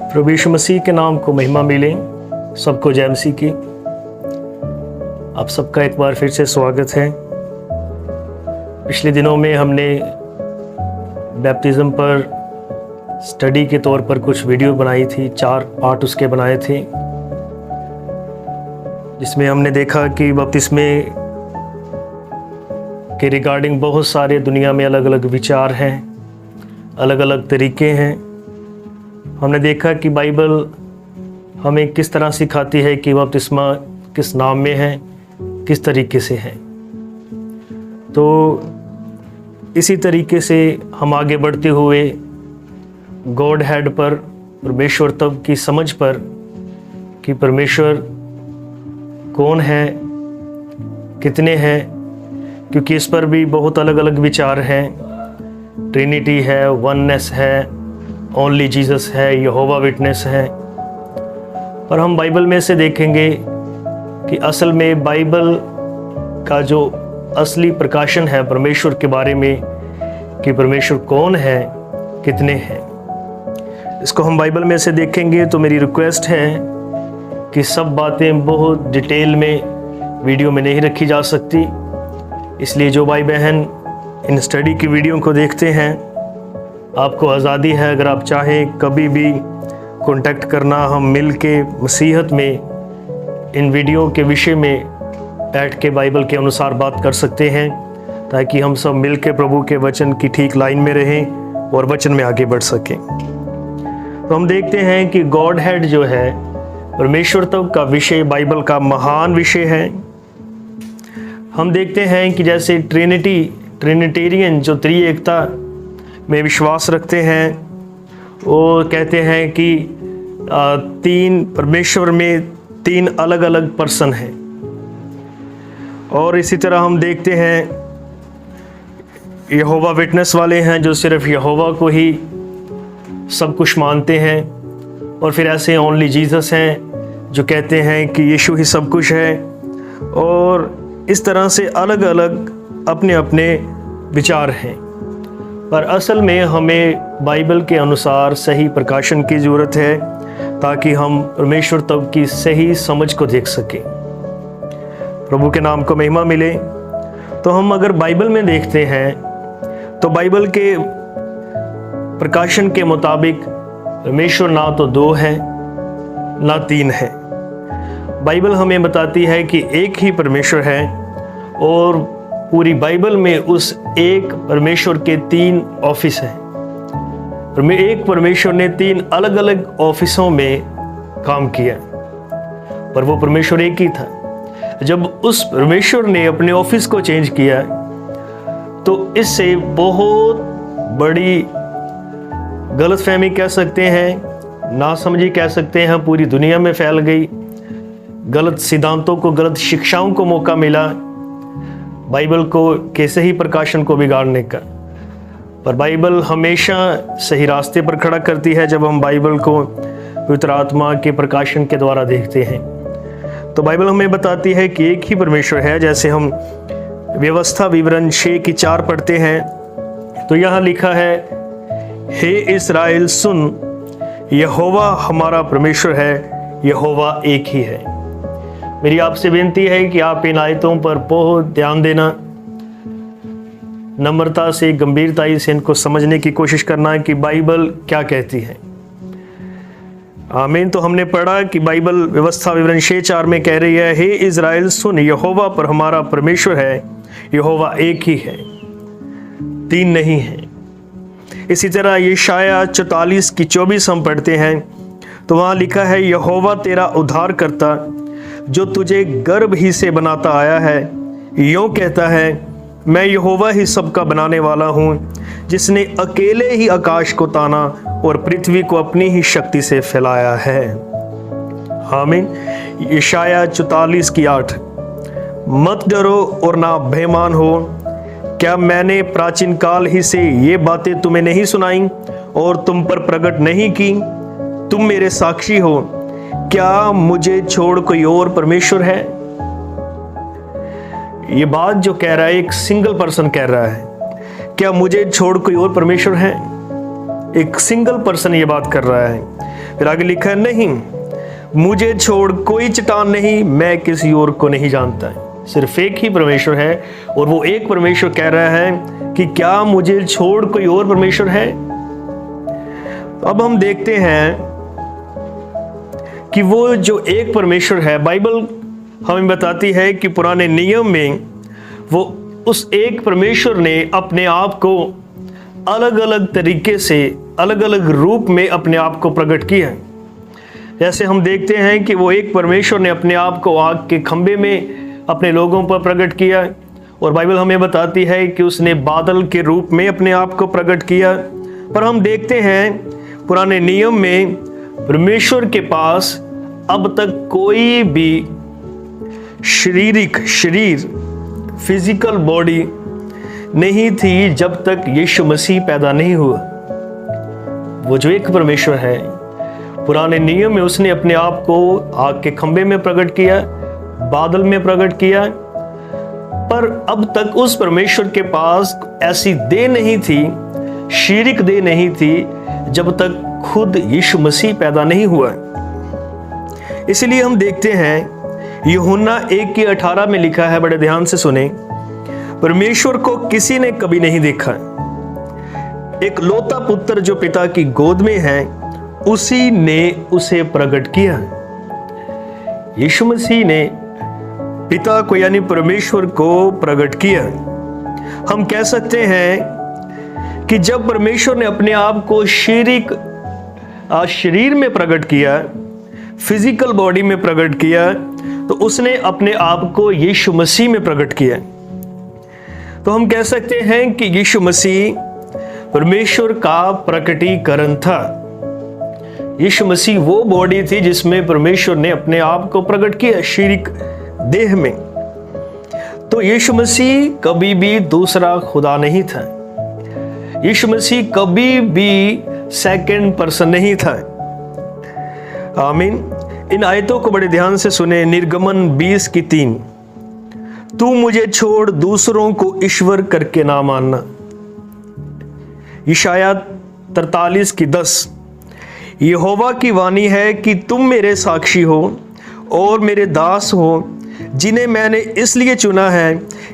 प्रभु यीशु मसीह के नाम को महिमा मिले। सबको जय मसीह की। आप सबका एक बार फिर से स्वागत है। पिछले दिनों में हमने बैप्टिज़्म पर स्टडी के तौर पर कुछ वीडियो बनाई थी, 4 पार्ट उसके बनाए थे, जिसमें हमने देखा कि बपतिस्मे के रिगार्डिंग बहुत सारे दुनिया में अलग अलग विचार हैं, अलग अलग तरीके हैं। हमने देखा कि बाइबल हमें किस तरह सिखाती है कि बपतिस्मा किस नाम में है, किस तरीके से है। तो इसी तरीके से हम आगे बढ़ते हुए गॉड हेड पर, परमेश्वर तत्व की समझ पर कि परमेश्वर कौन है, कितने हैं, क्योंकि इस पर भी बहुत अलग अलग विचार हैं। ट्रिनिटी है, वननेस है, ओनली जीसस है, यहोवा विटनेस है। और हम बाइबल में से देखेंगे कि असल में बाइबल का जो असली प्रकाशन है परमेश्वर के बारे में कि परमेश्वर कौन है, कितने हैं, इसको हम बाइबल में से देखेंगे। तो मेरी रिक्वेस्ट है कि सब बातें बहुत डिटेल में वीडियो में नहीं रखी जा सकती, इसलिए जो भाई बहन इन स्टडी की वीडियो को देखते हैं, आपको आज़ादी है, अगर आप चाहें कभी भी कांटेक्ट करना। हम मिल के मसीहत में इन वीडियो के विषय में बैठ के बाइबल के अनुसार बात कर सकते हैं, ताकि हम सब मिल के प्रभु के वचन की ठीक लाइन में रहें और वचन में आगे बढ़ सकें। तो हम देखते हैं कि गॉड हेड जो है, परमेश्वर तत्व का विषय बाइबल का महान विषय है। हम देखते हैं कि जैसे ट्रिनिटेरियन जो त्रिएकता में विश्वास रखते हैं, वो कहते हैं कि 3 परमेश्वर में 3 अलग अलग पर्सन हैं। और इसी तरह हम देखते हैं यहोवा विटनेस वाले हैं जो सिर्फ यहोवा को ही सब कुछ मानते हैं। और फिर ऐसे ओनली जीसस हैं जो कहते हैं कि यीशु ही सब कुछ है। और इस तरह से अलग अलग अपने अपने विचार हैं। पर असल में हमें बाइबल के अनुसार सही प्रकाशन की ज़रूरत है, ताकि हम परमेश्वर तत्व की सही समझ को देख सकें। प्रभु के नाम को महिमा मिले। तो हम अगर बाइबल में देखते हैं तो बाइबल के प्रकाशन के मुताबिक परमेश्वर ना तो 2 है, ना 3 है। बाइबल हमें बताती है कि एक ही परमेश्वर है, और पूरी बाइबल में उस एक परमेश्वर के 3 ऑफिस हैं। एक परमेश्वर ने 3 अलग अलग ऑफिसों में काम किया, पर वो परमेश्वर एक ही था। जब उस परमेश्वर ने अपने ऑफिस को चेंज किया, तो इससे बहुत बड़ी गलतफहमी कह सकते हैं, नासमझी कह सकते हैं, पूरी दुनिया में फैल गई। गलत सिद्धांतों को, गलत शिक्षाओं को मौका मिला बाइबल को के सही प्रकाशन को बिगाड़ने का। पर बाइबल हमेशा सही रास्ते पर खड़ा करती है जब हम बाइबल को पवित्र आत्मा के प्रकाशन के द्वारा देखते हैं। तो बाइबल हमें बताती है कि एक ही परमेश्वर है। जैसे हम व्यवस्था विवरण 6:4 पढ़ते हैं, तो यहाँ लिखा है, हे इस्राएल सुन, यहोवा हमारा परमेश्वर है, यहोवा एक ही है। मेरी आपसे विनती है कि आप इन आयतों पर बहुत ध्यान देना, नम्रता से, गंभीरता से इनको समझने की कोशिश करना कि बाइबल क्या कहती है। आमीन। तो हमने पढ़ा कि बाइबल व्यवस्था विवरण 6:4 में कह रही है, हे इज़राइल सुन, यहोवा पर हमारा परमेश्वर है, यहोवा एक ही है, 3 नहीं है। इसी तरह यशायाह 44:24 हम पढ़ते हैं, तो वहाँ लिखा है, यहोवा तेरा उद्धार करता जो तुझे गर्भ ही से बनाता आया है, यूं कहता है, मैं यहोवा ही सबका बनाने वाला हूँ, जिसने अकेले ही आकाश को ताना और पृथ्वी को अपनी ही शक्ति से फैलाया है। आमीन। यशायाह 44:8 मत डरो और ना बेईमान हो, क्या मैंने प्राचीन काल ही से ये बातें तुम्हें नहीं सुनाई और तुम पर प्रकट नहीं की? तुम मेरे साक्षी हो, क्या मुझे छोड़ कोई और परमेश्वर है? ये बात जो कह रहा है एक सिंगल पर्सन कह रहा है, क्या मुझे छोड़ कोई और परमेश्वर है? एक सिंगल पर्सन ये बात कर रहा है। फिर आगे लिखा है, नहीं मुझे छोड़ कोई चट्टान नहीं, मैं किसी और को नहीं जानता। सिर्फ एक ही परमेश्वर है और वो एक परमेश्वर कह रहा है कि क्या मुझे छोड़ कोई और परमेश्वर है। अब हम देखते हैं कि वो जो एक परमेश्वर है, बाइबल हमें बताती है कि पुराने नियम में वो उस एक परमेश्वर ने अपने आप को अलग अलग तरीके से, अलग अलग रूप में अपने आप को प्रकट किया। जैसे हम देखते हैं कि वो एक परमेश्वर ने अपने आप को आग के खंभे में अपने लोगों पर प्रकट किया, और बाइबल हमें बताती है कि उसने बादल के रूप में अपने आप को प्रकट किया। पर हम देखते हैं पुराने नियम में परमेश्वर के पास अब तक कोई भी शरीर फिजिकल बॉडी नहीं थी जब तक यीशु मसीह पैदा नहीं हुआ। वो जो एक परमेश्वर है, पुराने नियम में उसने अपने आप को आग के खंभे में प्रकट किया, बादल में प्रकट किया, पर अब तक उस परमेश्वर के पास ऐसी देह नहीं थी, शारीरिक देह नहीं थी, जब तक खुद यीशु मसीह पैदा नहीं हुआ। इसलिए हम देखते हैं यूहन्ना 1:18 में लिखा है, बड़े ध्यान से सुने, परमेश्वर को किसी ने कभी नहीं देखा, एक लौता पुत्र जो पिता की गोद में है उसी ने उसे प्रकट किया। यीशु मसीह ने पिता को यानी परमेश्वर को प्रकट किया। हम कह सकते हैं कि जब परमेश्वर ने अपने आप को शरीर में प्रकट किया, फिजिकल बॉडी में प्रकट किया, तो उसने अपने आप को यीशु मसीह में प्रकट किया। तो हम कह सकते हैं कि यीशु मसीह परमेश्वर का प्रकटीकरण था। यीशु मसीह वो बॉडी थी जिसमें परमेश्वर ने अपने आप को प्रकट किया, शारीरिक देह में। तो यीशु मसीह कभी भी दूसरा खुदा नहीं था। यीशु मसीह कभी भी सेकंड पर्सन नहीं था। आमीन। इन आयतों को बड़े ध्यान से सुने। निर्गमन 20:3, तू मुझे छोड़ दूसरों को ईश्वर करके ना मानना। यशायाह 43:10, यहोवा की वाणी है कि तुम मेरे साक्षी हो और मेरे दास हो, जिन्हें मैंने इसलिए चुना है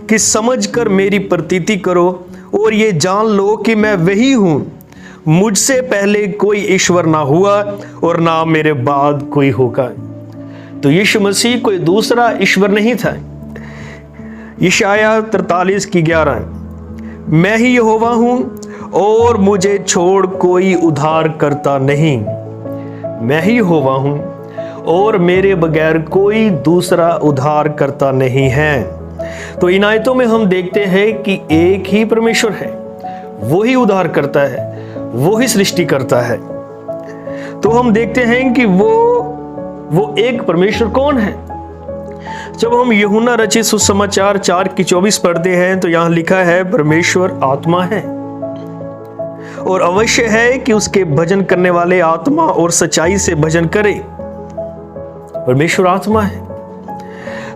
कि समझकर मेरी प्रतीति करो और ये जान लो कि मैं वही हूं। मुझसे पहले कोई ईश्वर ना हुआ और ना मेरे बाद कोई होगा। तो यीशु मसीह कोई दूसरा ईश्वर नहीं था। यशायाह 43:11, मैं ही यहोवा हूं और मुझे छोड़ कोई उद्धार करता नहीं। मैं ही यहोवा हूं और मेरे बगैर कोई दूसरा उद्धार करता नहीं है। तो इन आयतों में हम देखते हैं कि एक ही परमेश्वर है, वो ही उद्धार करता है, वो ही सृष्टि करता है। तो हम देखते हैं कि वो एक परमेश्वर कौन है। जब हम यूहन्ना रचित सुसमाचार 4:24 पढ़ते हैं तो यहां लिखा है, परमेश्वर आत्मा है और अवश्य है कि उसके भजन करने वाले आत्मा और सच्चाई से भजन करें। परमेश्वर आत्मा है।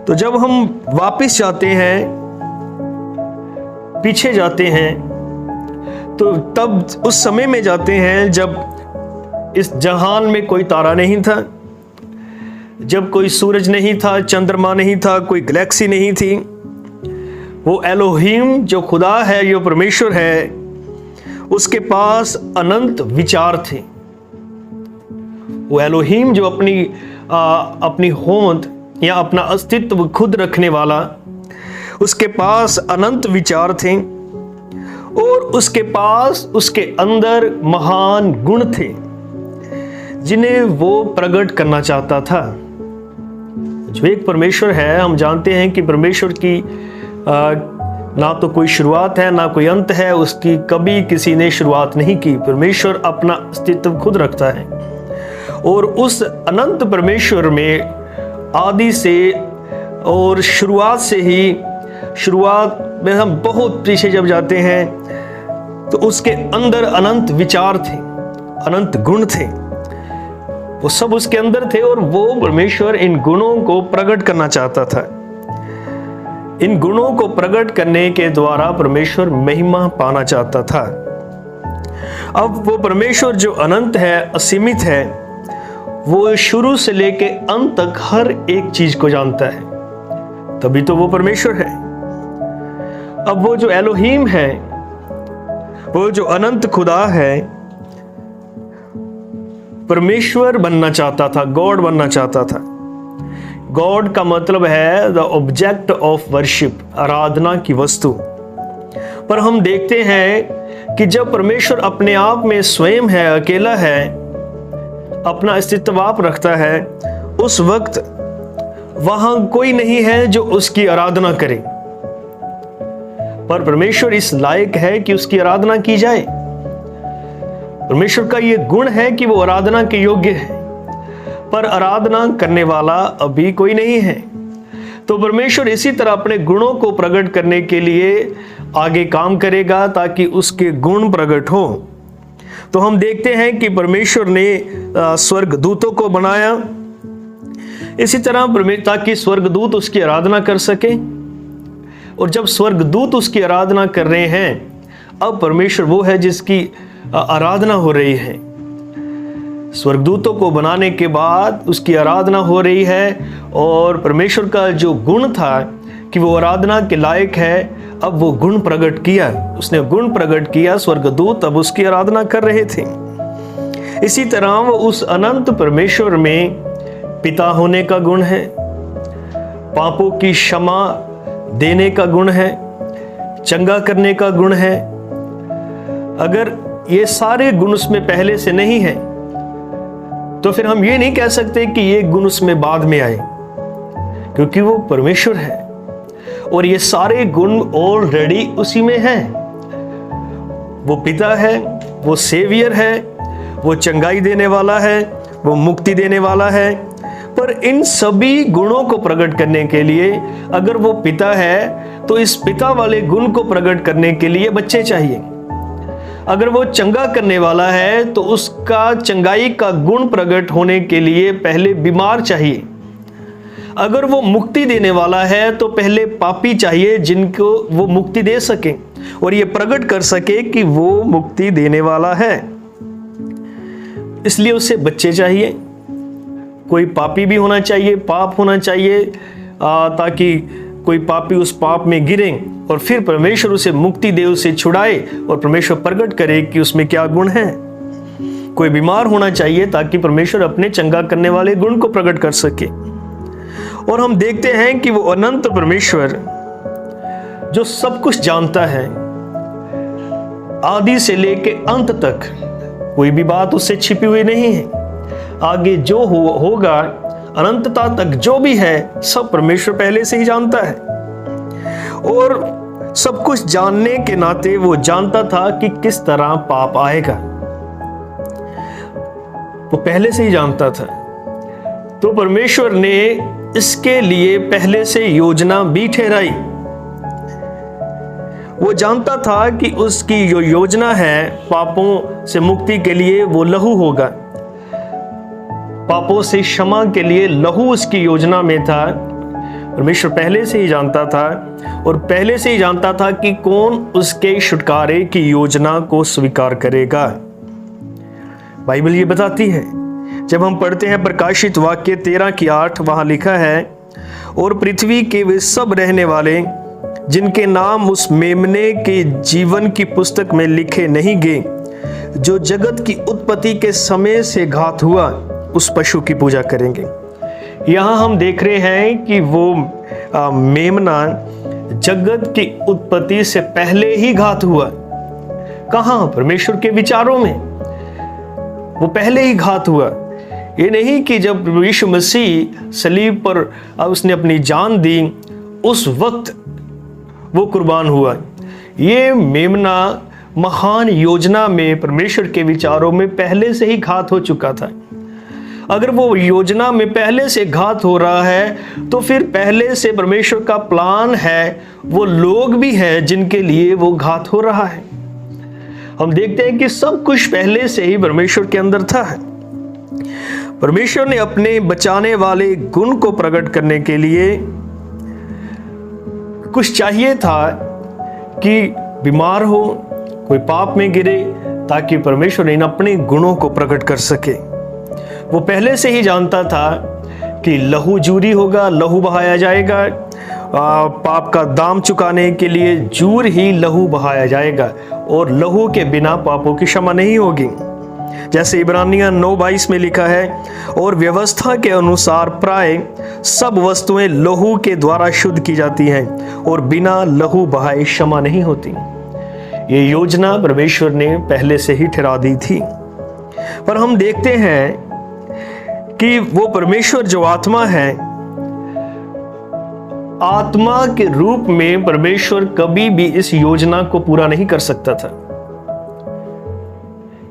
तो जब हम वापस जाते हैं, पीछे जाते हैं, तो तब उस समय में जाते हैं जब इस जहान में कोई तारा नहीं था, जब कोई सूरज नहीं था, चंद्रमा नहीं था, कोई गैलेक्सी नहीं थी। वो एलोहिम जो खुदा है, जो परमेश्वर है, उसके पास अनंत विचार थे। वो एलोहिम जो अपनी होंद या अपना अस्तित्व खुद रखने वाला, उसके पास अनंत विचार थे और उसके पास उसके अंदर महान गुण थे जिन्हें वो प्रकट करना चाहता था। जो एक परमेश्वर है, हम जानते हैं कि परमेश्वर की ना तो कोई शुरुआत है ना कोई अंत है, उसकी कभी किसी ने शुरुआत नहीं की। परमेश्वर अपना अस्तित्व खुद रखता है और उस अनंत परमेश्वर में आदि से और शुरुआत से ही, शुरुआत में हम बहुत पीछे जब जाते हैं तो उसके अंदर अनंत विचार थे, अनंत गुण थे, वो सब उसके अंदर थे और वो परमेश्वर इन गुणों को प्रकट करना चाहता था। इन गुणों को प्रकट करने के द्वारा परमेश्वर महिमा पाना चाहता था। अब वो परमेश्वर जो अनंत है, असीमित है, वो शुरू से लेके अंत तक हर एक चीज को जानता है, तभी तो वो परमेश्वर है। अब वो जो एलोहीम है, वो जो अनंत खुदा है, परमेश्वर बनना चाहता था, गॉड बनना चाहता था। गॉड का मतलब है द ऑब्जेक्ट ऑफ वर्शिप, आराधना की वस्तु। पर हम देखते हैं कि जब परमेश्वर अपने आप में स्वयं है, अकेला है, अपना अस्तित्व आप रखता है, उस वक्त वहां कोई नहीं है जो उसकी आराधना करे। पर परमेश्वर इस लायक है कि उसकी आराधना की जाए। परमेश्वर का यह गुण है कि वो आराधना के योग्य है, पर आराधना करने वाला अभी कोई नहीं है। तो परमेश्वर इसी तरह अपने गुणों को प्रकट करने के लिए आगे काम करेगा ताकि उसके गुण प्रकट हो। तो हम देखते हैं कि परमेश्वर ने स्वर्गदूतों को बनाया इसी तरह ताकि स्वर्गदूत उसकी आराधना कर सके। और जब स्वर्गदूत उसकी आराधना कर रहे हैं, अब परमेश्वर वो है जिसकी आराधना हो रही है। स्वर्गदूतों को बनाने के बाद उसकी आराधना हो रही है, और परमेश्वर का जो गुण था कि वो आराधना के लायक है, अब वो गुण प्रकट किया, उसने गुण प्रकट किया। स्वर्गदूत अब उसकी आराधना कर रहे थे। इसी तरह वो उस अनंत परमेश्वर में पिता होने का गुण है, पापों की क्षमा देने का गुण है, चंगा करने का गुण है। अगर ये सारे गुण उसमें पहले से नहीं है, तो फिर हम ये नहीं कह सकते कि ये गुण उसमें बाद में आए, क्योंकि वो परमेश्वर है और ये सारे गुण ऑलरेडी उसी में हैं। वो पिता है, वो सेवियर है, वो चंगाई देने वाला है, वो मुक्ति देने वाला है। पर इन सभी गुणों को प्रकट करने के लिए, अगर वो पिता है तो इस पिता वाले गुण को प्रकट करने के लिए बच्चे चाहिए। अगर वो चंगा करने वाला है तो उसका चंगाई का गुण प्रकट होने के लिए पहले बीमार चाहिए। अगर वो मुक्ति देने वाला है तो पहले पापी चाहिए जिनको वो मुक्ति दे सके और ये प्रकट कर सके कि वो मुक्ति देने वाला है। इसलिए उसे बच्चे चाहिए, कोई पापी भी होना चाहिए, पाप होना चाहिए, ताकि कोई पापी उस पाप में गिरे और फिर परमेश्वर उसे मुक्ति दे, उसे छुड़ाए और परमेश्वर प्रकट करे कि उसमें क्या गुण है। कोई बीमार होना चाहिए ताकि परमेश्वर अपने चंगा करने वाले गुण को प्रकट कर सके। और हम देखते हैं कि वो अनंत परमेश्वर जो सब कुछ जानता है, आदि से लेके अंत तक कोई भी बात उससे छिपी हुई नहीं है। आगे जो होगा, अनंतता तक जो भी है, सब परमेश्वर पहले से ही जानता है। और सब कुछ जानने के नाते वो जानता था कि किस तरह पाप आएगा, वो पहले से ही जानता था। तो परमेश्वर ने इसके लिए पहले से योजना भी ठहराई। वो जानता था कि उसकी जो योजना है पापों से मुक्ति के लिए, वो लहू होगा। पापों से क्षमा के लिए लहू उसकी योजना में था। परमेश्वर पहले से ही जानता था, और पहले से ही जानता था कि कौन उसके छुटकारे की योजना को स्वीकार करेगा। बाइबल ये बताती है, जब हम पढ़ते हैं प्रकाशित वाक्य 13:8, वहां लिखा है, और पृथ्वी के वे सब रहने वाले जिनके नाम उस मेमने के जीवन की पुस्तक में लिखे नहीं गए, जो जगत की उत्पत्ति के समय से घात हुआ, उस पशु की पूजा करेंगे। यहाँ हम देख रहे हैं कि वो मेमना जगत की उत्पत्ति से पहले ही घात हुआ। कहाँ? परमेश्वर के विचारों में वो पहले ही घात हुआ। ये नहीं कि जब यीशु मसीह सलीब पर उसने अपनी जान दी, उस वक्त वो कुर्बान हुआ। ये मेमना महान योजना में, परमेश्वर के विचारों में पहले से ही घात हो चुका था। अगर वो योजना में पहले से घात हो रहा है, तो फिर पहले से परमेश्वर का प्लान है, वो लोग भी हैं जिनके लिए वो घात हो रहा है। हम देखते हैं कि सब कुछ पहले से ही परमेश्वर के अंदर था। परमेश्वर ने अपने बचाने वाले गुण को प्रकट करने के लिए कुछ चाहिए था कि बीमार हो, कोई पाप में गिरे, ताकि परमेश्वर इन अपने गुणों को प्रकट कर सके। वो पहले से ही जानता था कि लहू जूरी होगा, लहू बहाया जाएगा, पाप का दाम चुकाने के लिए जूर ही लहू बहाया जाएगा और लहू के बिना पापों की क्षमा नहीं होगी। जैसे इब्रानियन 9:22 में लिखा है, और व्यवस्था के अनुसार प्राय सब वस्तुएं लहू के द्वारा शुद्ध की जाती हैं और बिना लहू बहाए क्षमा नहीं होती। ये योजना परमेश्वर ने पहले से ही ठहरा दी थी। पर हम देखते हैं कि वो परमेश्वर जो आत्मा है, आत्मा के रूप में परमेश्वर कभी भी इस योजना को पूरा नहीं कर सकता था,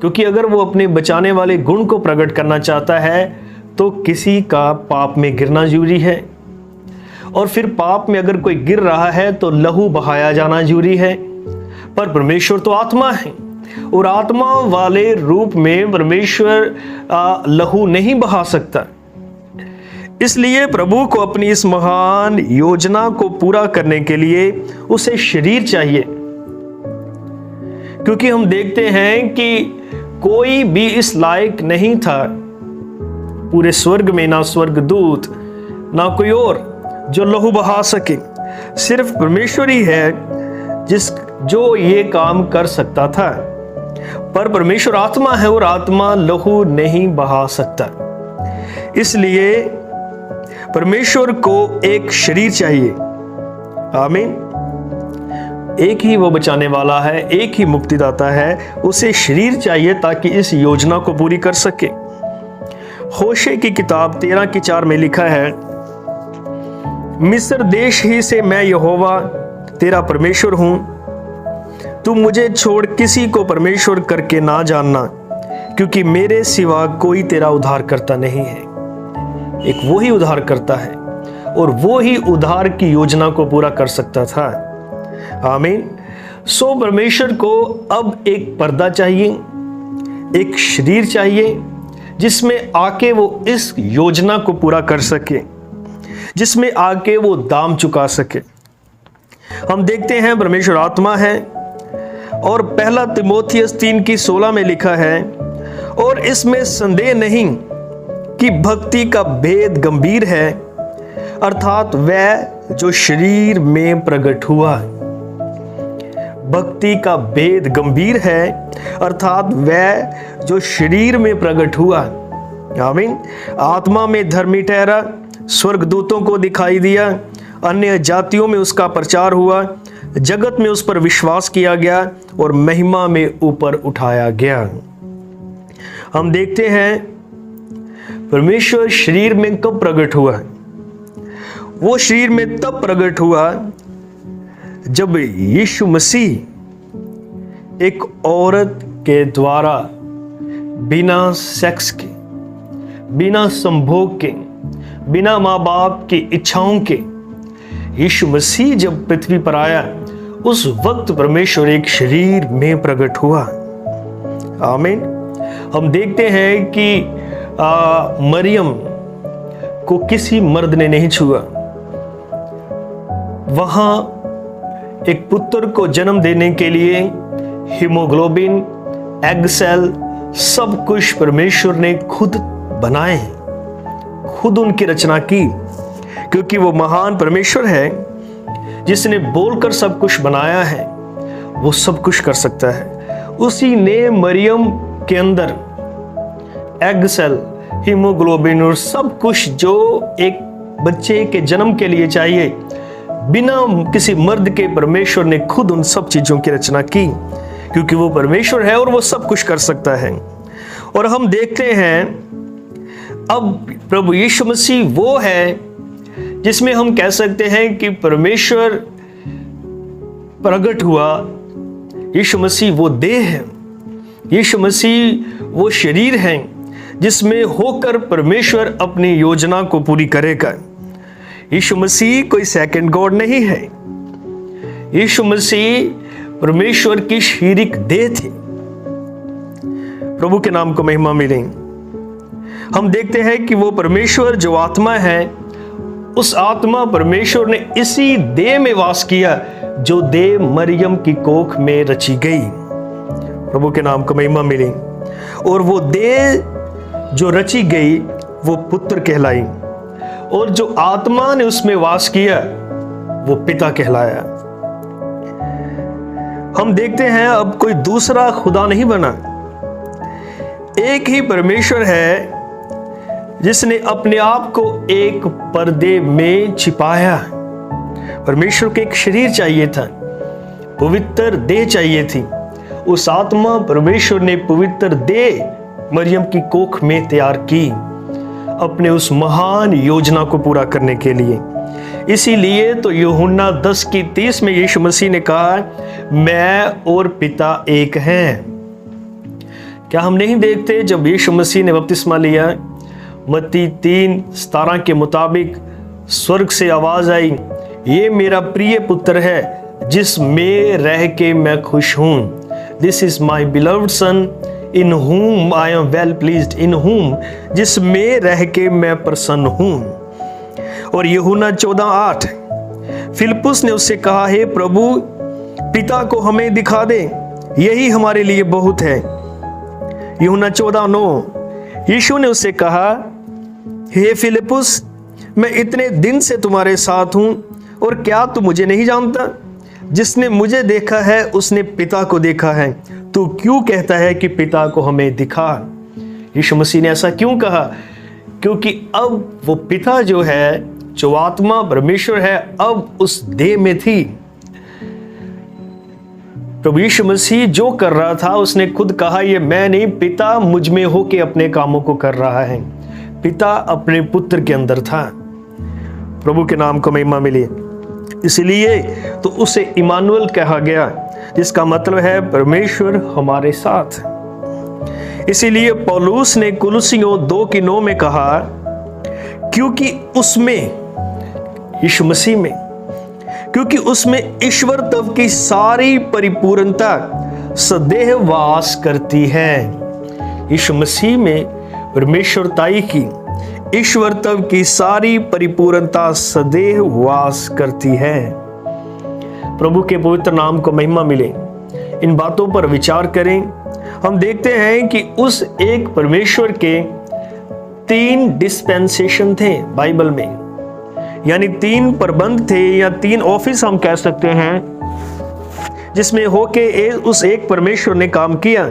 क्योंकि अगर वो अपने बचाने वाले गुण को प्रकट करना चाहता है तो किसी का पाप में गिरना जरूरी है, और फिर पाप में अगर कोई गिर रहा है तो लहू बहाया जाना जरूरी है। पर परमेश्वर तो आत्मा है और आत्मा वाले रूप में परमेश्वर लहू नहीं बहा सकता। इसलिए प्रभु को अपनी इस महान योजना को पूरा करने के लिए उसे शरीर चाहिए, क्योंकि हम देखते हैं कि कोई भी इस लायक नहीं था पूरे स्वर्ग में, ना स्वर्गदूत ना कोई और जो लहू बहा सके। सिर्फ परमेश्वर ही है जो ये काम कर सकता था। पर परमेश्वर आत्मा है और आत्मा लहू नहीं बहा सकता, इसलिए परमेश्वर को एक शरीर चाहिए। आमीन। एक ही वो बचाने वाला है, एक ही मुक्तिदाता है, उसे शरीर चाहिए ताकि इस योजना को पूरी कर सके। होशे की किताब 13:4 में लिखा है, मिस्र देश ही से मैं यहोवा तेरा परमेश्वर हूं, तू मुझे छोड़ किसी को परमेश्वर करके ना जानना, क्योंकि मेरे सिवा कोई तेरा उद्धार करता नहीं है। एक वो ही उद्धार करता है और वो ही उद्धार की योजना को पूरा कर सकता था। आमीन। सो परमेश्वर को अब एक पर्दा चाहिए, एक शरीर चाहिए जिसमें आके वो इस योजना को पूरा कर सके, जिसमें आके वो दाम चुका सके। हम देखते हैं परमेश्वर आत्मा है और 1 तिमोथियस 3:16 में लिखा है, और इसमें संदेह नहीं कि भक्ति का भेद गंभीर है, अर्थात वह जो शरीर में प्रकट हुआ। भक्ति का भेद गंभीर है, अर्थात वह जो शरीर में प्रकट हुआ। आमीन। आत्मा में धर्मी ठहरा, स्वर्गदूतों को दिखाई दिया, अन्य जातियों में उसका प्रचार हुआ, जगत में उस पर विश्वास किया गया और महिमा में ऊपर उठाया गया। हम देखते हैं परमेश्वर शरीर में कब प्रकट हुआ? वो शरीर में तब प्रकट हुआ जब यीशु मसीह एक औरत के द्वारा बिना सेक्स के, बिना संभोग के, बिना माँ बाप की इच्छाओं के यीशु मसीह जब पृथ्वी पर आया, उस वक्त परमेश्वर एक शरीर में प्रकट हुआ। आमीन। हम देखते हैं कि मरियम को किसी मर्द ने नहीं छुआ। वहां एक पुत्र को जन्म देने के लिए हीमोग्लोबिन, एग सेल, सब कुछ परमेश्वर ने खुद बनाए, खुद उनकी रचना की, क्योंकि वो महान परमेश्वर है जिसने बोलकर सब कुछ बनाया है, वो सब कुछ कर सकता है। उसी ने मरियम के अंदर एग सेल, हीमोग्लोबिन और सब कुछ जो एक बच्चे के जन्म के लिए चाहिए, बिना किसी मर्द के परमेश्वर ने खुद उन सब चीजों की रचना की, क्योंकि वो परमेश्वर है और वो सब कुछ कर सकता है। और हम देखते हैं अब प्रभु यीशु मसीह वो है जिसमें हम कह सकते हैं कि परमेश्वर प्रकट हुआ। यीशु मसीह वो देह है, यीशु मसीह वो शरीर है जिसमें होकर परमेश्वर अपनी योजना को पूरी करेगा। यीशु मसीह कोई सेकंड गॉड नहीं है, यीशु मसीह परमेश्वर की शारीरिक देह थी। प्रभु के नाम को महिमा मिले। हम देखते हैं कि वो परमेश्वर जो आत्मा है, उस आत्मा परमेश्वर ने इसी देह में वास किया जो देह मरियम की कोख में रची गई। प्रभु के नाम को महिमा मिले। और वो देह जो रची गई वो पुत्र कहलाई, और जो आत्मा ने उसमें वास किया वो पिता कहलाया। हम देखते हैं अब कोई दूसरा खुदा नहीं बना, एक ही परमेश्वर है जिसने अपने आप को एक पर्दे में छिपाया। परमेश्वर को एक शरीर चाहिए था, पवित्र देह चाहिए थी। उस आत्मा परमेश्वर ने पवित्र देह मरियम की कोख में तैयार की अपने उस महान योजना को पूरा करने के लिए। इसीलिए तो यूहन्ना 10:30 में यीशु मसीह ने कहा, मैं और पिता एक हैं। क्या हम नहीं देखते जब यीशु मसीह ने बपतिस्मा लिया, मत्ती 3:17 के मुताबिक स्वर्ग से आवाज आई, ये मेरा प्रिय पुत्र है जिसमें रह के मैं खुश हूं। This is my beloved son in whom I am well pleased, in whom जिसमें रह के मैं प्रसन्न हूं। और यूहन्ना 14:8 फिलिप्पुस ने उससे कहा, हे प्रभु पिता को हमें दिखा दे, यही हमारे लिए बहुत है। यूहन्ना 14:9 यीशु ने उससे कहा, हे फिलिप्पुस मैं इतने दिन से तुम्हारे साथ हूं और क्या तू मुझे नहीं जानता? जिसने मुझे देखा है उसने पिता को देखा है। तू क्यों कहता है कि पिता को हमें दिखा? यीशु मसीह ने ऐसा क्यों कहा? क्योंकि अब वो पिता जो है, जो आत्मा परमेश्वर है, अब उस देह में थी। प्रभु यीशु मसीह जो कर रहा था उसने खुद कहा, ये मैं नहीं, पिता मुझ में होके अपने कामों को कर रहा है। पिता अपने पुत्र के अंदर था। प्रभु के नाम को महिमा मिली। इसलिए तो उसे इमानुएल कहा गया, जिसका मतलब है परमेश्वर हमारे साथ। इसीलिए पौलुस ने कुलुसियों 2:9 में कहा, क्योंकि उसमें, यीशु मसीह में, क्योंकि उसमें ईश्वर तत्व की सारी परिपूर्णता सदैव वास करती है। यीशु मसीह में परमेश्वरताई की, ईश्वर तत्व की सारी परिपूर्णता सदैव वास करती है। प्रभु के पवित्र नाम को महिमा मिले। इन बातों पर विचार करें। हम देखते हैं कि उस एक परमेश्वर के 3 डिस्पेंसेशन थे बाइबल में, यानी 3 प्रबंध थे या 3 ऑफिस हम कह सकते हैं, जिसमें होके उस एक परमेश्वर ने काम किया।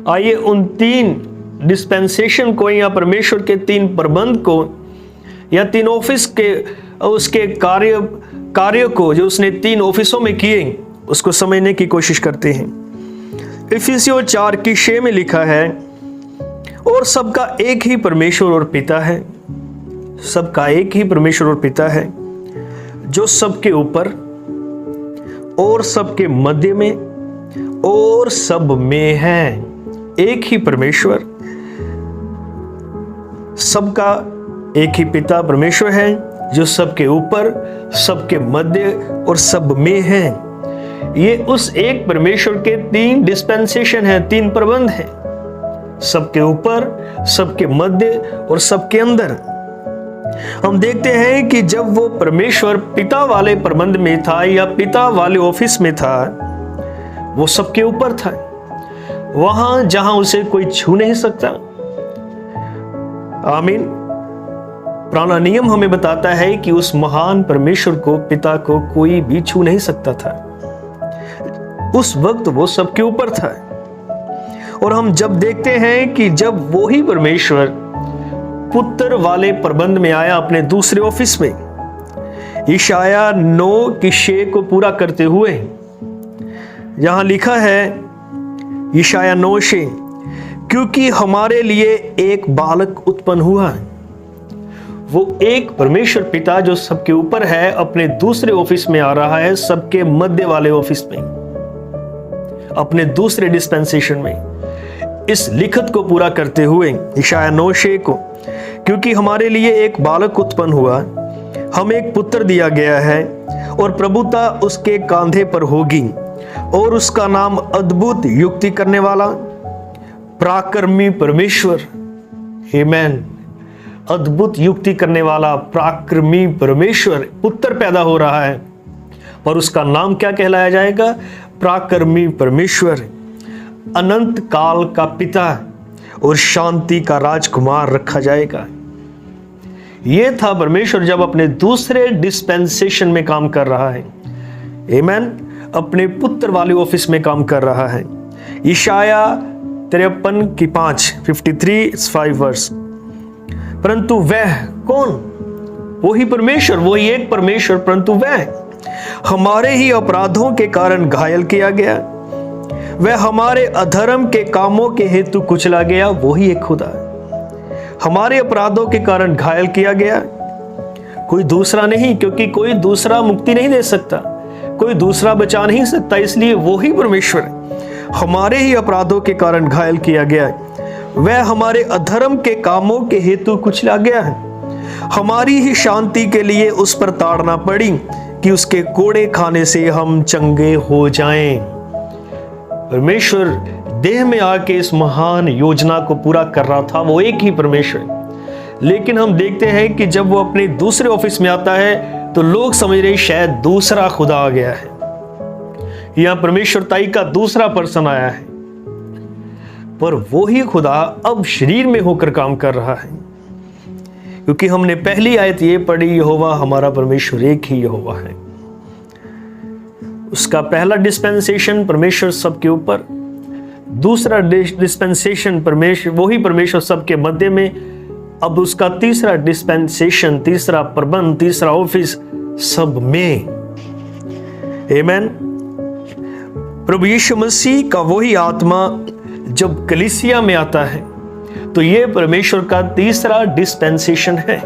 आइए उन 3 डिस्पेंसेशन को या परमेश्वर के 3 प्रबंध को या 3 ऑफिस के उसके कार्य को जो उसने 3 ऑफिसों में किए, उसको समझने की कोशिश करते हैं। इफिसियों 4:6 में लिखा है, और सबका एक ही परमेश्वर और पिता है, सबका एक ही परमेश्वर और पिता है, जो सबके ऊपर और सबके मध्य में और सब में है। एक ही परमेश्वर, सबका एक ही पिता परमेश्वर है, जो सबके ऊपर, सबके मध्य और सब में है। ये उस एक परमेश्वर के 3 डिस्पेंसेशन हैं, 3 प्रबंध हैं, सबके ऊपर, सबके मध्य और सबके अंदर। हम देखते हैं कि जब वो परमेश्वर पिता वाले प्रबंध में था या पिता वाले ऑफिस में था, वो सबके ऊपर था, वहां जहां उसे कोई छू नहीं सकता। आमीन। पुराना नियम हमें बताता है कि उस महान परमेश्वर को, पिता को कोई भी छू नहीं सकता था। उस वक्त वो सबके ऊपर था। और हम जब देखते हैं कि जब वो ही परमेश्वर पुत्र वाले प्रबंध में आया अपने दूसरे ऑफिस में, यशायाह 9:6 को पूरा करते हुए, जहां लिखा है यशायाह 9:6, क्योंकि हमारे लिए एक बालक उत्पन्न हुआ। वो एक परमेश्वर पिता जो सबके ऊपर है, अपने दूसरे ऑफिस में आ रहा है, सबके मध्य वाले ऑफिस में, अपने दूसरे डिस्पेंसेशन में, इस लिखत को पूरा करते हुए यशायाह 9:6 को, क्योंकि हमारे लिए एक बालक उत्पन्न हुआ, हमें एक पुत्र दिया गया है, और प्रभुता उसके कांधे पर होगी, और उसका नाम अद्भुत युक्ति करने वाला, पराक्रमी परमेश्वर। आमीन। अद्भुत युक्ति करने वाला पराक्रमी परमेश्वर पुत्र पैदा हो रहा है, और उसका नाम क्या कहलाया जाएगा? पराक्रमी परमेश्वर, अनंत काल का पिता, और शांति का राजकुमार रखा जाएगा। ये था परमेश्वर जब अपने दूसरे डिस्पेंसेशन में काम कर रहा है, आमीन, अपने पुत्र वाले ऑफिस में काम कर रहा है। यशाया 53:5 वर्स। परंतु वह कौन? वही परमेश्वर, वही एक परमेश्वर, परंतु वह हमारे ही अपराधों के कारण घायल किया गया, वह हमारे अधर्म के कामों के हेतु कुचला गया। वही एक खुदा है, हमारे अपराधों के कारण घायल किया गया, कोई दूसरा नहीं, क्योंकि कोई दूसरा मुक्ति नहीं दे सकता, कोई दूसरा बचा नहीं सकता, इसलिए वही परमेश्वर है। हमारे ही अपराधों के कारण घायल किया गया, वह हमारे अधर्म के कामों के हेतु कुचला गया है, हमारी ही शांति के लिए उस पर ताड़ना पड़ी कि उसके कोड़े खाने से हम चंगे हो जाएं। परमेश्वर देह में आके इस महान योजना को पूरा कर रहा था, वो एक ही परमेश्वर है। लेकिन हम देखते हैं कि जब वो अपने दूसरे ऑफिस में आता है तो लोग समझ रहे शायद दूसरा खुदा आ गया है, यहां परमेश्वरताई का दूसरा पर्सन आया है, पर वो ही खुदा अब शरीर में होकर काम कर रहा है। क्योंकि हमने पहली आयत ये पढ़ी, यहोवा हमारा परमेश्वर एक ही यहोवा है। उसका पहला डिस्पेंसेशन परमेश्वर सबके ऊपर, दूसरा डिस्पेंसेशन परमेश्वर, वही परमेश्वर सबके मध्य में। अब उसका तीसरा डिस्पेंसेशन, तीसरा प्रबंध, तीसरा ऑफिस सब में। आमीन। प्रभु यीशु मसीह का वही आत्मा जब कलीसिया में आता है तो ये परमेश्वर का तीसरा डिस्पेंसेशन है।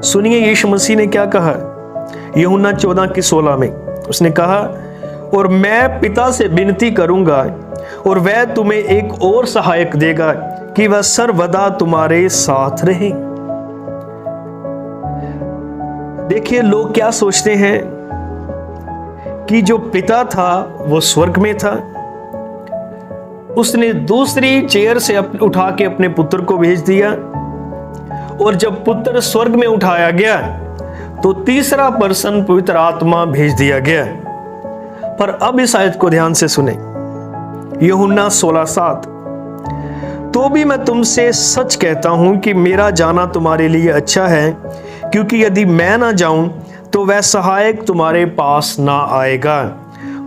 सुनिए यीशु मसीह ने क्या कहा यूहन्ना 14:16 में। उसने कहा, और मैं पिता से विनती करूंगा और वह तुम्हें एक और सहायक देगा कि वह सर्वदा तुम्हारे साथ रहे। देखिए लोग क्या सोचते हैं कि जो पिता था वो स्वर्ग में था, उसने दूसरी चेयर से उठा के अपने पुत्र को भेज दिया, और जब पुत्र स्वर्ग में उठाया गया तो तीसरा पर्सन पवित्र आत्मा भेज दिया गया। पर अब इस आयत को ध्यान से सुने, यूहन्ना 16:7। तो भी मैं तुमसे सच कहता हूं कि मेरा जाना तुम्हारे लिए अच्छा है, क्योंकि यदि मैं ना जाऊं तो वह सहायक तुम्हारे पास ना आएगा,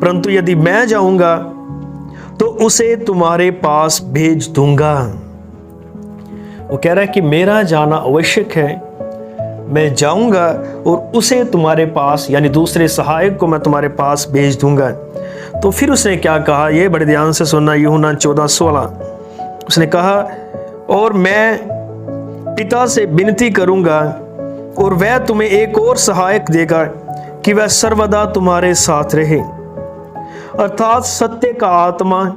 परंतु यदि मैं जाऊंगा तो उसे तुम्हारे पास भेज दूंगा। वो कह रहा है कि मेरा जाना आवश्यक है, मैं जाऊंगा और उसे तुम्हारे पास, यानी दूसरे सहायक को मैं तुम्हारे पास भेज दूंगा। तो फिर उसने क्या कहा, ये बड़े ध्यान से सुनना, यूहन्ना 14:16। उसने कहा, और मैं पिता से विनती करूंगा और वह तुम्हें एक और सहायक देगा कि वह सर्वदा तुम्हारे साथ रहे, अर्थात सत्य का आत्मा,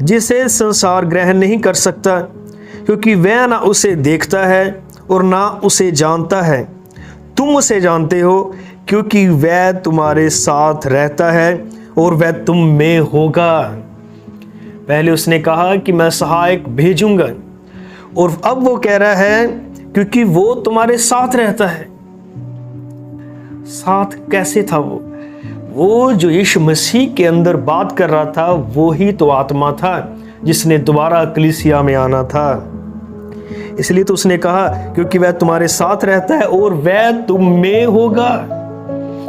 जिसे संसार ग्रहण नहीं कर सकता, क्योंकि वह ना उसे देखता है और ना उसे जानता है। तुम उसे जानते हो, क्योंकि वह तुम्हारे साथ रहता है और वह तुम में होगा। पहले उसने कहा कि मैं सहायक भेजूंगा, और अब वो कह रहा है क्योंकि वो तुम्हारे साथ रहता है। साथ कैसे था वो जो यीशु मसीह के अंदर बात कर रहा था, वो ही तो आत्मा था जिसने दोबारा कलीसिया में आना था। इसलिए तो उसने कहा क्योंकि वह तुम्हारे साथ रहता है और वह तुम में होगा।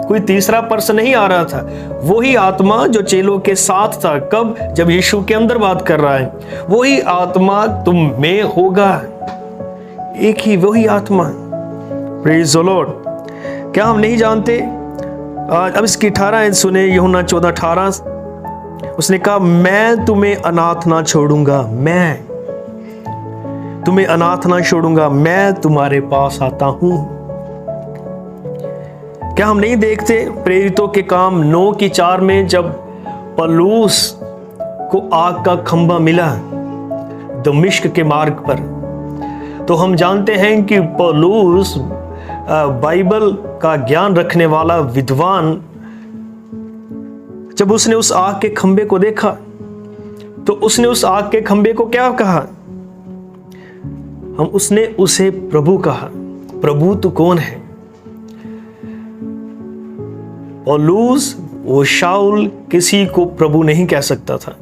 कोई तीसरा पर्सन नहीं आ रहा था, वही आत्मा जो चेलों के साथ था। कब? जब यीशु के अंदर बात कर रहा है, वही आत्मा तुम में होगा। एक ही वही आत्मा। Praise the Lord. क्या हम नहीं जानते? अब इसकी 18 सुने, यूहन्ना 14:18। उसने कहा, मैं तुम्हें अनाथ ना छोड़ूंगा, मैं तुम्हें अनाथ ना छोड़ूंगा, मैं तुम्हारे पास आता हूं। क्या हम नहीं देखते प्रेरितों के काम 9:4 में, जब पौलुस को आग का खंभा मिला दमिश्क के मार्ग पर, तो हम जानते हैं कि पौलुस बाइबल का ज्ञान रखने वाला विद्वान, जब उसने उस आग के खंभे को देखा तो उसने उस आग के खंभे को क्या कहा? उसने उसे प्रभु कहा। प्रभु तू कौन है? पौलुस वो शाऊल किसी को प्रभु नहीं कह सकता था।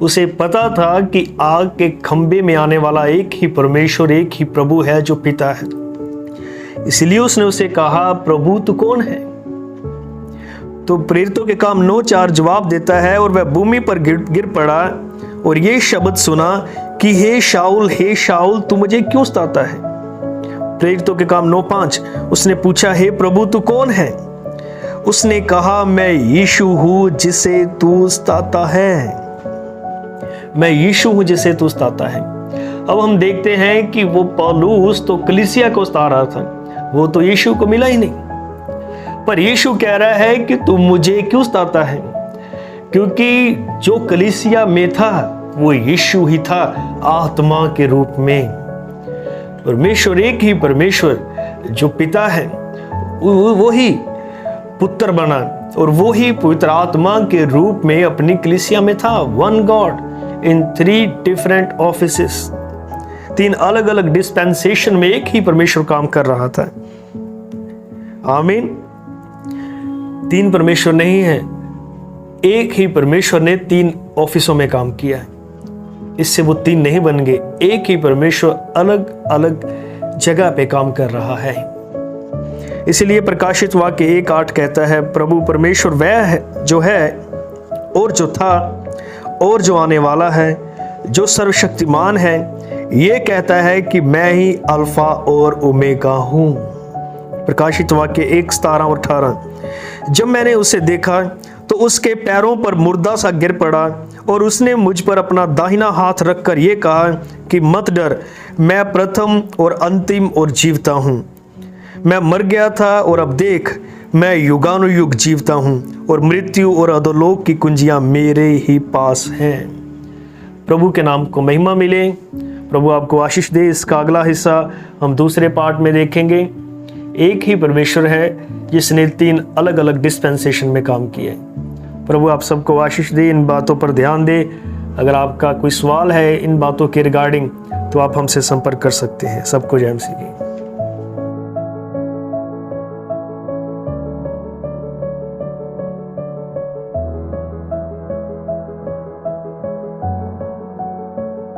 उसे पता था कि आग के खंभे में आने वाला एक ही परमेश्वर, एक ही प्रभु है जो पिता है। इसलिए उसने उसे कहा, प्रभु तू कौन है? तो प्रेरितों के काम 9:4 जवाब देता है, और वह भूमि पर गिर पड़ा और ये शब्द सुना कि हे शाऊल तू मुझे क्यों सताता है? प्रेरितों के काम 9:5 उसने पूछा, हे प्रभु तू कौन है? उसने कहा, मैं यीशु हूं जिसे तू सताता है। मैं यीशु हूं जिसे तू सताता है। अब हम देखते हैं कि वो पौलुस तो कलीसिया को सता रहा था, वो तो यीशु को मिला ही नहीं। पर यीशु कह रहा है कि तू मुझे क्यों सताता है? क्योंकि जो कलीसिया में था वो यीशु ही था, आत्मा के रूप में। परमेश्वर एक ही परमेश्वर जो पिता है, वो ही पुत्र बना और वो ही पवित्र आत्मा के रूप में अपनी कलीसिया में था। वन गॉड इन 3 डिफरेंट ऑफिसेस, 3 अलग अलग डिस्पेंसेशन में एक ही परमेश्वर काम कर रहा था। आमीन। 3 परमेश्वर नहीं है, एक ही परमेश्वर ने 3 ऑफिसों में काम किया है। इससे वो 3 नहीं बन गए, एक ही परमेश्वर अलग अलग जगह पे काम कर रहा है। इसलिए प्रकाशित वाक्य 1:8 कहता है, प्रभु परमेश्वर वह है जो है और जो था और जो आने वाला है, जो सर्वशक्तिमान है, ये कहता है कि मैं ही अल्फा और ओमेगा हूं। प्रकाशित वाक्य 1:17 और 18। जब मैंने उसे देखा तो उसके पैरों पर मुर्दा सा गिर पड़ा और उसने मुझ पर अपना दाहिना हाथ रखकर ये कहा कि मत डर, मैं प्रथम और अंतिम और जीवता हूँ। मैं मर गया था और अब देख, मैं युगानुयुग जीवता हूँ और मृत्यु और अधोलोक की कुंजियाँ मेरे ही पास हैं। प्रभु के नाम को महिमा मिले। प्रभु आपको आशीष दे। इसका अगला हिस्सा हम दूसरे पार्ट में देखेंगे। एक ही परमेश्वर है जिसने 3 अलग अलग डिस्पेंसेशन में काम किए। प्रभु आप सबको आशीष दे, इन बातों पर ध्यान दे। अगर आपका कोई सवाल है इन बातों के रिगार्डिंग तो आप हमसे संपर्क कर सकते हैं। सबको जय मसीह की।